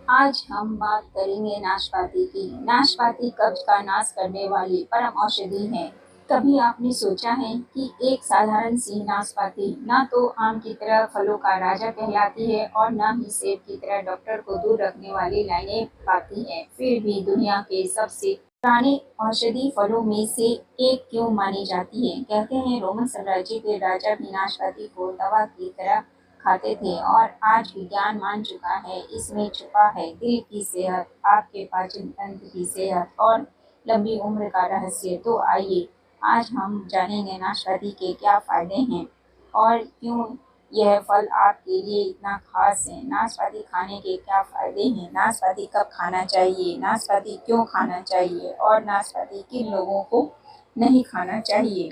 आज हम बात करेंगे नाशपाती की। नाशपाती कब्ज का नाश करने वाली परम औषधि है। कभी आपने सोचा है कि एक साधारण सी नाशपाती ना तो आम की तरह फलों का राजा कहलाती है और ना ही सेब की तरह डॉक्टर को दूर रखने वाली लाइनें पाती है, फिर भी दुनिया के सबसे पुराने औषधि फलों में से एक क्यों मानी जाती है? कहते हैं रोमन साम्राज्य के राजा भी नाशपाती को दवा की तरह खाते थे और आज विज्ञान मान चुका है इसमें छुपा है दिल की सेहत, आपके पाचन तंत्र की सेहत और लंबी उम्र का रहस्य। तो आइए आज हम जानेंगे नाशपाती के क्या फायदे हैं और क्यों यह फल आपके लिए इतना खास है। नाशपाती खाने के क्या फायदे हैं, नाशपाती कब खाना चाहिए, नाशपाती क्यों खाना चाहिए और नाशपाती किन लोगों को नहीं खाना चाहिए।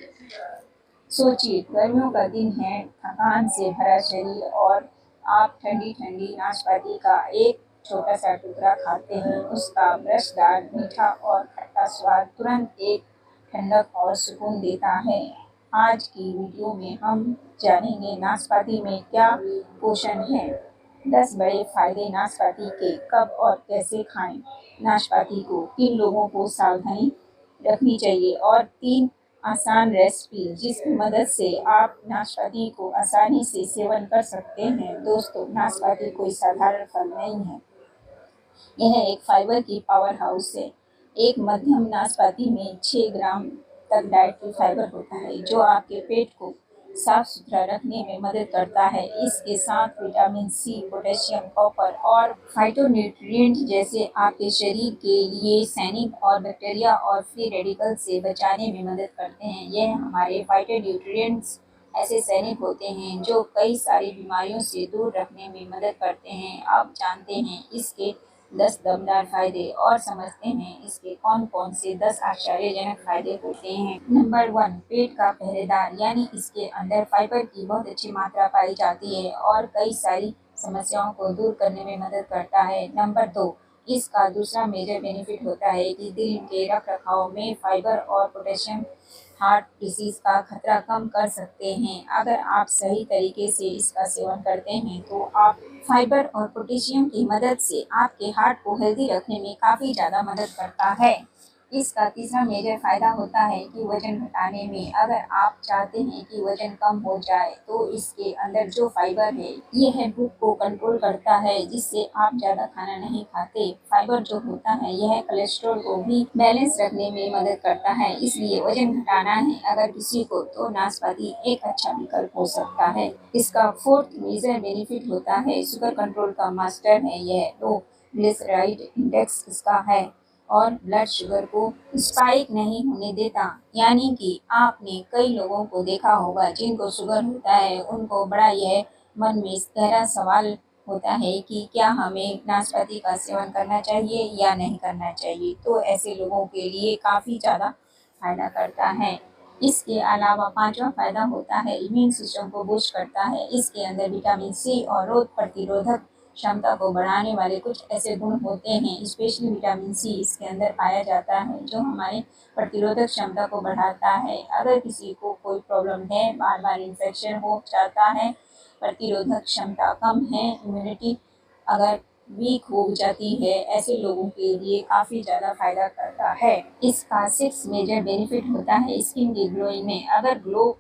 सोचिए, गर्मियों का दिन है, थकान से भरा शरीर और आप ठंडी ठंडी नाशपाती का एक छोटा सा टुकड़ा खाते हैं। उसका रसदार मीठा और खट्टा स्वाद तुरंत एक ठंडक और सुकून देता है। आज की वीडियो में हम जानेंगे नाशपाती में क्या पोषण है, 10 बड़े फायदे नाशपाती के, कब और कैसे खाएं, नाशपाती को किन लोगों को सावधानी रखनी चाहिए और 3 आसान रेसिपी जिसकी मदद से आप नाशपाती को आसानी से सेवन कर सकते हैं। दोस्तों, नाशपाती कोई साधारण फल नहीं है, यह एक फाइबर की पावर हाउस है। एक मध्यम नाशपाती में 6 ग्राम तक डाइटरी फाइबर होता है जो आपके पेट को साफ सुथरा रखने में मदद करता है। इसके साथ विटामिन सी, पोटेशियम, कॉपर और फाइटोन्यूट्रिएंट जैसे आपके शरीर के लिए सैनिक और बैक्टीरिया और फ्री रेडिकल से बचाने में मदद करते हैं। यह हमारे फाइटोन्यूट्रिएंट्स ऐसे सैनिक होते हैं जो कई सारी बीमारियों से दूर रखने में मदद करते हैं। अब जानते हैं इसके 10 दमदार फायदे और समझते हैं इसके कौन कौन से 10 आश्चर्यजनक फायदे होते हैं। नंबर 1, पेट का पहरेदार, यानी इसके अंदर फाइबर की बहुत अच्छी मात्रा पाई जाती है और कई सारी समस्याओं को दूर करने में मदद करता है। नंबर 2, इसका दूसरा मेजर बेनिफिट होता है कि दिल के रख रखाव में फाइबर और पोटेशियम हार्ट डिसीज का खतरा कम कर सकते हैं। अगर आप सही तरीके से इसका सेवन करते हैं तो आप फाइबर और पोटेशियम की मदद से आपके हार्ट को हेल्दी रखने में काफ़ी ज़्यादा मदद करता है। इसका तीसरा मेजर फायदा होता है कि वजन घटाने में। अगर आप चाहते हैं कि वजन कम हो जाए तो इसके अंदर जो फाइबर है यह भूख को कंट्रोल करता है जिससे आप ज़्यादा खाना नहीं खाते। फाइबर जो होता है यह कोलेस्ट्रॉल को भी बैलेंस रखने में मदद करता है, इसलिए वजन घटाना है अगर किसी को तो नाशपाती एक अच्छा विकल्प हो सकता है। इसका फोर्थ मेजर बेनिफिट होता है शुगर कंट्रोल का मास्टर है यह। लो ग्लिसराइड इंडेक्स इसका है और ब्लड शुगर को स्पाइक नहीं होने देता। यानी कि आपने कई लोगों को देखा होगा जिनको शुगर होता है, उनको बड़ा यह मन में गहरा सवाल होता है कि क्या हमें नाशपाती का सेवन करना चाहिए या नहीं करना चाहिए। तो ऐसे लोगों के लिए काफ़ी ज़्यादा फायदा करता है। इसके अलावा पांचवा फायदा होता है इम्यून सिस्टम को बूस्ट करता है। इसके अंदर विटामिन सी और रोग प्रतिरोधक क्षमता को बढ़ाने वाले कुछ ऐसे गुण होते हैं, स्पेशली विटामिन सी इसके अंदर पाया जाता है जो हमारे प्रतिरोधक क्षमता को बढ़ाता है। अगर किसी को कोई प्रॉब्लम है, बार बार इन्फेक्शन हो जाता है, प्रतिरोधक क्षमता कम है, इम्यूनिटी अगर वीक हो जाती है, ऐसे लोगों के लिए काफ़ी ज़्यादा फायदा करता है। इसका 6 मेजर बेनिफिट होता है स्किन की ग्लोइंग में। अगर ग्लो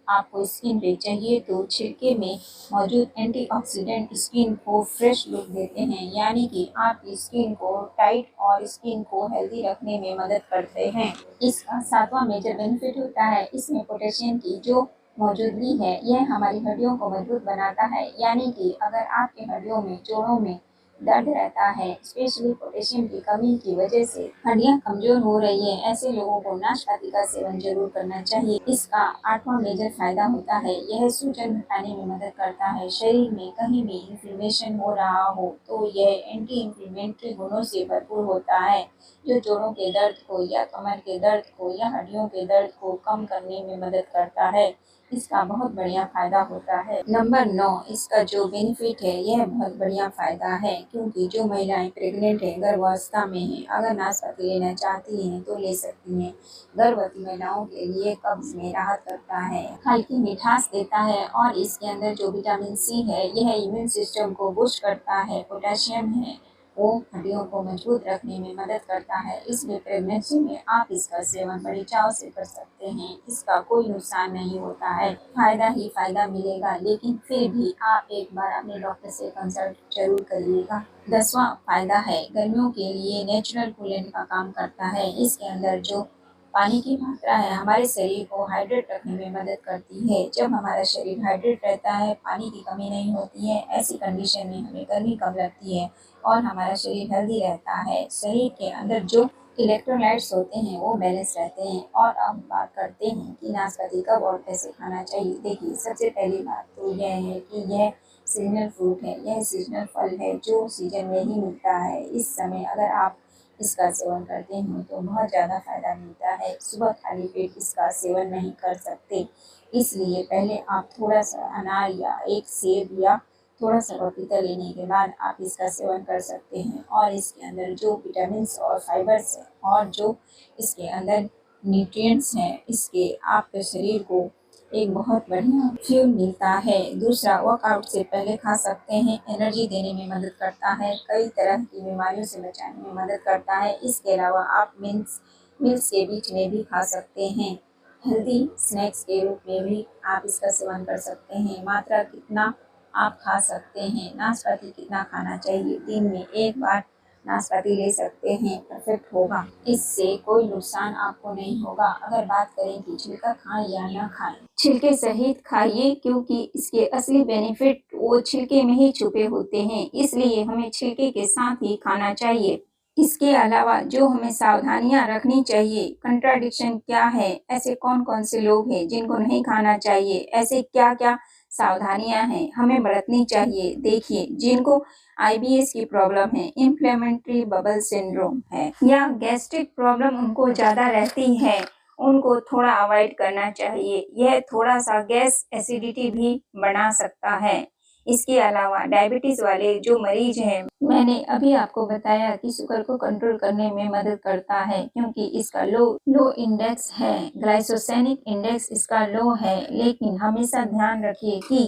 आपको स्किन पे चाहिए तो छिलके में मौजूद एंटीऑक्सीडेंट स्किन को फ्रेश लुक देते हैं, यानी कि आपकी स्किन को टाइट और स्किन को हेल्दी रखने में मदद करते हैं। इसका 7वां मेजर बेनिफिट होता है इसमें पोटेशियम की जो मौजूदगी है यह हमारी हड्डियों को मजबूत बनाता है। यानी कि अगर आपकी हड्डियों में, जोड़ों में दर्द रहता है, स्पेशली पोटेशियम की कमी की वजह से हड्डियां कमजोर हो रही है, ऐसे लोगों को नाशपाती का सेवन जरूर करना चाहिए। इसका 8वां मेजर फायदा होता है यह सूजन घटाने में मदद करता है। शरीर में कहीं भी इन्फ्लेमेशन हो रहा हो तो यह एंटी इन्फ्लेमेटरी गुणों से भरपूर होता है जो जोड़ों के दर्द को या कमर के दर्द को या हड्डियों के दर्द को कम करने में मदद करता है। इसका बहुत बढ़िया फायदा होता है। नंबर 9, इसका जो बेनिफिट है यह बहुत बढ़िया फायदा है क्योंकि जो महिलाएं प्रेग्नेंट है, गर्भावस्था में है, अगर नाशपाती लेना चाहती हैं तो ले सकती हैं। गर्भवती महिलाओं के लिए कब्ज में राहत करता है, हल्की मिठास देता है और इसके अंदर जो विटामिन सी है यह इम्यून सिस्टम को बूस्ट करता है। पोटेशियम है, वो हड्डियों को मजबूत रखने में मदद करता है, इसलिए प्रेगनेंसी में आप इसका सेवन बड़ी चाव से कर सकते हैं। इसका कोई नुकसान नहीं होता है, फायदा ही फायदा मिलेगा, लेकिन फिर भी आप एक बार अपने डॉक्टर से कंसल्ट जरूर करिएगा। 10वां फायदा है, गर्मियों के लिए नेचुरल कूलेंट का काम करता है। इसके अंदर जो पानी की मात्रा है हमारे शरीर को हाइड्रेट रखने में मदद करती है। जब हमारा शरीर हाइड्रेट रहता है, पानी की कमी नहीं होती है, ऐसी कंडीशन में हमें गर्मी कम लगती है और हमारा शरीर हेल्दी रहता है। शरीर के अंदर जो इलेक्ट्रोलाइट्स होते हैं वो बैलेंस रहते हैं। और अब बात करते हैं कि नाशपाती कब और कैसे खाना चाहिए। देखिए, सबसे पहली बात तो यह है कि यह सीजनल फ्रूट है, यह सीजनल फल है जो सीजन में ही मिलता है। इस समय अगर आप इसका सेवन करते हैं तो बहुत ज़्यादा फायदा मिलता है। सुबह खाली पेट इसका सेवन नहीं कर सकते, इसलिए पहले आप थोड़ा सा अनार या एक सेब या थोड़ा सा पपीता लेने के बाद आप इसका सेवन कर सकते हैं। और इसके अंदर जो विटामिन्स और फाइबर्स हैं और जो इसके अंदर न्यूट्रिएंट्स हैं, इसके आपके शरीर को एक बहुत बढ़िया फ्यूल मिलता है। दूसरा, वर्कआउट से पहले खा सकते हैं, एनर्जी देने में मदद करता है, कई तरह की बीमारियों से बचाने में मदद करता है। इसके अलावा आप मील्स के बीच में भी खा सकते हैं। हेल्दी स्नैक्स के रूप में भी आप इसका सेवन कर सकते हैं। मात्रा कितना आप खा सकते हैं, नाशपाती कितना खाना चाहिए, दिन में एक बार नाशपाती ले सकते हैं, परफेक्ट होगा। इससे कोई नुकसान आपको नहीं होगा। अगर बात करें कि छिलका खाएं या ना खाएं, छिलके सहित खाइए, क्योंकि इसके असली बेनिफिट वो छिलके में ही छुपे होते हैं, इसलिए हमें छिलके के साथ ही खाना चाहिए। इसके अलावा जो हमें सावधानियां रखनी चाहिए, कंट्राडिक्शन क्या है, ऐसे कौन कौन से लोग हैं जिनको नहीं खाना चाहिए, ऐसे क्या क्या सावधानियां हैं हमें बरतनी चाहिए। देखिए, जिनको आईबीएस की प्रॉब्लम है, इन्फ्लेमेटरी बबल सिंड्रोम है या गैस्ट्रिक प्रॉब्लम उनको ज़्यादा रहती है, उनको थोड़ा अवॉइड करना चाहिए। यह थोड़ा सा गैस एसिडिटी भी बढ़ा सकता है। इसके अलावा डायबिटीज़ वाले जो मरीज हैं, मैंने अभी आपको बताया कि शुगर को कंट्रोल करने में मदद करता है, क्योंकि इसका लो इंडेक्स है, ग्लाइकोसेमिक इंडेक्स इसका लो है। लेकिन हमेशा ध्यान रखिए कि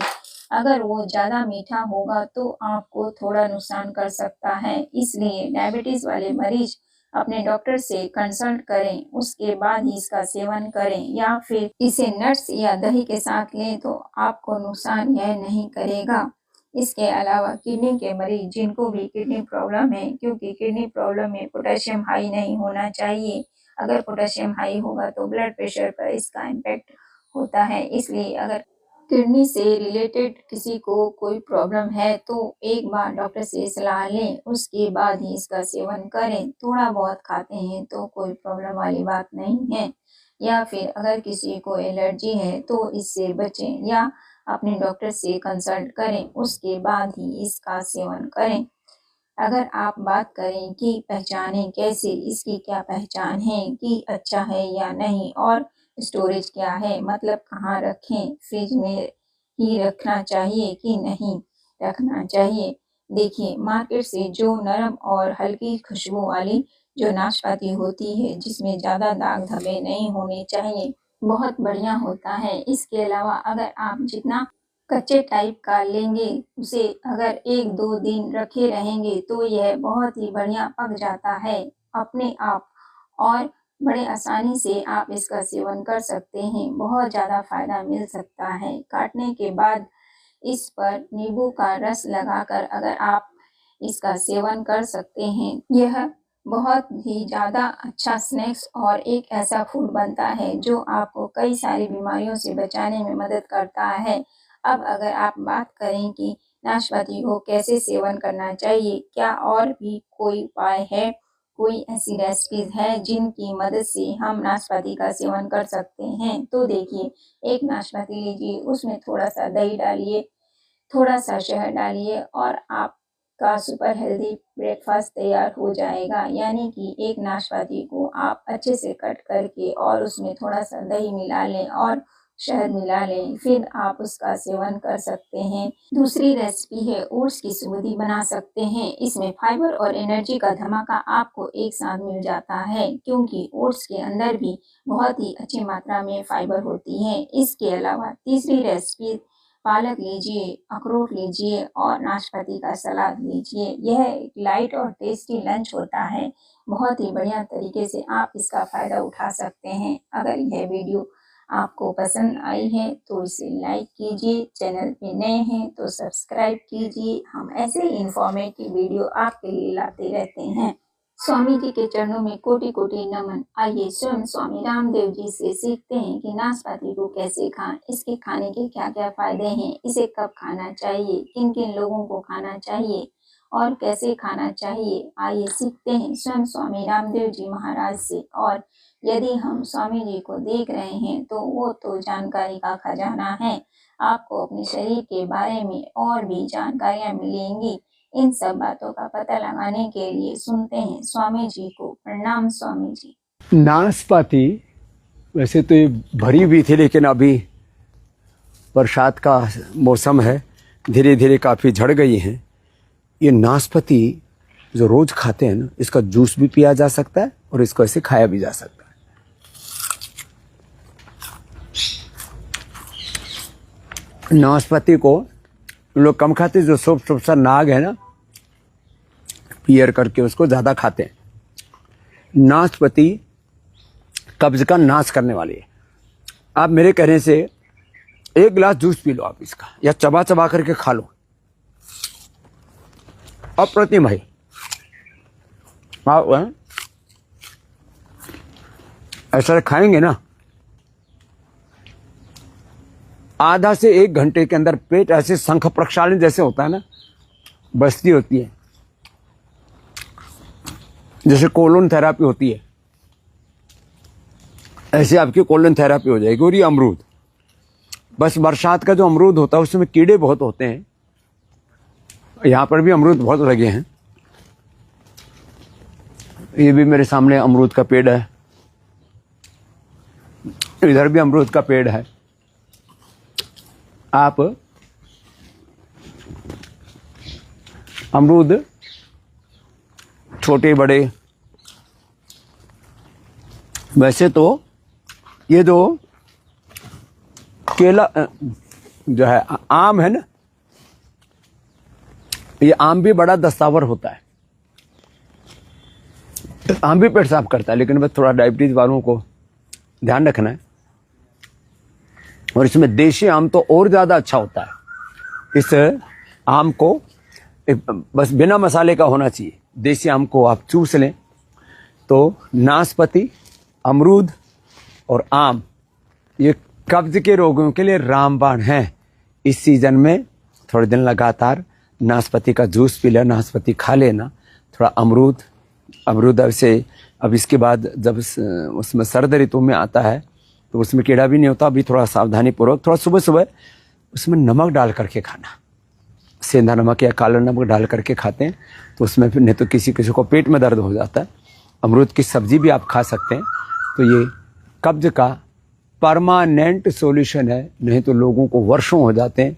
अगर वो ज़्यादा मीठा होगा तो आपको थोड़ा नुकसान कर सकता है, इसलिए डायबिटीज़ वाले मरीज अपने डॉक्टर से कंसल्ट करें, उसके बाद ही इसका सेवन करें, या फिर इसे नट्स या दही के साथ लें तो आपको नुकसान यह नहीं करेगा। इसके अलावा किडनी के मरीज जिनको भी किडनी प्रॉब्लम है, क्योंकि किडनी प्रॉब्लम में पोटेशियम हाई नहीं होना चाहिए, अगर पोटेशियम हाई होगा तो ब्लड प्रेशर पर इसका इम्पैक्ट होता है। इसलिए अगर किडनी से रिलेटेड किसी को कोई प्रॉब्लम है तो एक बार डॉक्टर से सलाह लें, उसके बाद ही इसका सेवन करें। थोड़ा बहुत खाते हैं तो कोई प्रॉब्लम वाली बात नहीं है। या फिर अगर किसी को एलर्जी है तो इससे बचें या अपने डॉक्टर से कंसल्ट करें, उसके बाद ही इसका सेवन करें। अगर आप बात करें कि पहचानें कैसे, इसकी क्या पहचान है कि अच्छा है या नहीं, और स्टोरेज क्या है, मतलब कहाँ रखें, फ्रिज में ही रखना चाहिए कि नहीं रखना चाहिए। देखिए, मार्केट से जो नरम और हल्की खुशबू वाली जो नाशपाती होती है, जिसमें ज़्यादा दाग धब्बे नहीं होने चाहिए, बहुत बढ़िया होता है। इसके अलावा अगर आप जितना कच्चे टाइप का लेंगे, उसे अगर 1-2 दिन रखे रहेंगे तो यह बहुत ही बढ़िया पक जाता है अपने आप, और बड़े आसानी से आप इसका सेवन कर सकते हैं। बहुत ज़्यादा फ़ायदा मिल सकता है। काटने के बाद इस पर नींबू का रस लगाकर अगर आप इसका सेवन कर सकते हैं, यह बहुत ही ज़्यादा अच्छा स्नैक्स और एक ऐसा फूड बनता है जो आपको कई सारी बीमारियों से बचाने में मदद करता है। अब अगर आप बात करें कि नाशपाती को कैसे सेवन करना चाहिए, क्या और भी कोई उपाय है, कोई ऐसी रेसिपीज़ है जिनकी मदद से हम नाशपाती का सेवन कर सकते हैं? तो देखिए, एक नाशपाती लीजिए, उसमें थोड़ा-सा दही डालिए, थोड़ा-सा शहद डालिए और आपका सुपर हेल्दी ब्रेकफ़ास्ट तैयार हो जाएगा। यानी कि एक नाशपाती को आप अच्छे से कट करके और उसमें थोड़ा-सा दही मिला लें और शहद मिला लें, फिर आप उसका सेवन कर सकते हैं। दूसरी रेसिपी है, ओट्स की स्मूदी बना सकते हैं। इसमें फाइबर और एनर्जी का धमाका आपको एक साथ मिल जाता है, क्योंकि ओट्स के अंदर भी बहुत ही अच्छी मात्रा में फाइबर होती है। इसके अलावा तीसरी रेसिपी पालक लीजिए, अखरोट लीजिए और नाशपाती का सलाद लीजिए। यह एक लाइट और टेस्टी लंच होता है। बहुत ही बढ़िया तरीके से आप इसका फ़ायदा उठा सकते हैं। अगर यह वीडियो आपको पसंद आई है तो इसे लाइक कीजिए, चैनल पे नए हैं तो सब्सक्राइब कीजिए। हम ऐसे ही इन्फॉर्मेटिव वीडियो आपके लिए लाते रहते हैं। स्वामी जी के चरणों में कोटि कोटि नमन। आइए स्वयं स्वामी रामदेव जी से सीखते हैं कि नाशपाती को कैसे खाएं, इसके खाने के क्या क्या फायदे हैं, इसे कब खाना चाहिए, किन किन लोगों को खाना चाहिए और कैसे खाना चाहिए। आइए सीखते हैं स्वयं स्वामी रामदेव जी महाराज से। और यदि हम स्वामी जी को देख रहे हैं तो वो तो जानकारी का खजाना है। आपको अपने शरीर के बारे में और भी जानकारियाँ मिलेंगी। इन सब बातों का पता लगाने के लिए सुनते हैं स्वामी जी को। प्रणाम स्वामी जी। नाशपाती वैसे तो ये भरी हुई थी, लेकिन अभी बरसात का मौसम है, धीरे धीरे काफ़ी झड़ गई हैं। ये नाशपाती जो रोज़ खाते हैं ना, इसका जूस भी पिया जा सकता है और इसको ऐसे खाया भी जा सकता है। नाशपाती को लोग कम खाते हैं, जो सुबह सा नाग है ना, पियर करके उसको ज़्यादा खाते हैं। नाशपाती कब्ज का नाश करने वाली है। आप मेरे कहने से एक गिलास जूस पी लो आप इसका, या चबा चबा करके खा लो, अप्रतिम भाई। आप ऐसा खाएंगे ना, आधा से 1 घंटे के अंदर पेट ऐसे शंख प्रक्षालन जैसे होता है ना, बस्ती होती है, जैसे कोलोन थेरापी होती है, ऐसे आपकी कोलन थेरापी हो जाएगी। और ये अमरूद, बस बरसात का जो अमरूद होता है उसमें कीड़े बहुत होते हैं। यहाँ पर भी अमरूद बहुत लगे हैं। ये भी मेरे सामने अमरूद का पेड़ है, इधर भी अमरूद का पेड़ है। आप अमरूद छोटे बड़े, वैसे तो ये जो केला जो है, आम है ना, ये आम भी बड़ा दस्तावर होता है। आम भी पेट साफ करता है, लेकिन बस थोड़ा डायबिटीज वालों को ध्यान रखना है। और इसमें देशी आम तो और ज़्यादा अच्छा होता है। इस आम को बस बिना मसाले का होना चाहिए। देशी आम को आप चूस लें तो नाशपाती, अमरूद और आम ये कब्ज के रोगों के लिए रामबाण हैं। इस सीजन में थोड़े दिन लगातार नाशपाती का जूस पी लेना, नाशपाती खा लेना, थोड़ा अमरूद ऐसे। अब इसके बाद जब उसमें सर्द ऋतु में आता है तो उसमें कीड़ा भी नहीं होता। अभी थोड़ा सावधानी पूर्वक, थोड़ा सुबह सुबह उसमें नमक डाल करके खाना, सेंधा नमक या काला नमक डाल करके खाते हैं तो उसमें फिर, नहीं तो किसी किसी को पेट में दर्द हो जाता है। अमरूद की सब्जी भी आप खा सकते हैं। तो ये कब्ज का परमानेंट सॉल्यूशन है। नहीं तो लोगों को वर्षों हो जाते हैं,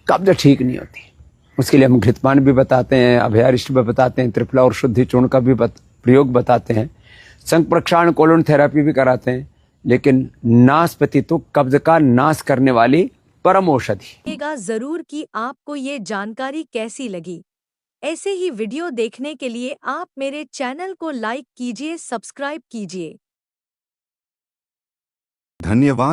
कब्ज ठीक नहीं होती। उसके लिए हम घृतपान भी बताते हैं, अभयारिष्ट भी बताते हैं, त्रिफला और शुद्धि चूर्ण का भी प्रयोग बताते हैं, शंख प्रक्षालन कोलोन थेरापी भी कराते हैं। लेकिन नाशपाती तो कब्ज का नाश करने वाली परम औषधि। जरूर कि आपको ये जानकारी कैसी लगी। ऐसे ही वीडियो देखने के लिए आप मेरे चैनल को लाइक कीजिए, सब्सक्राइब कीजिए। धन्यवाद।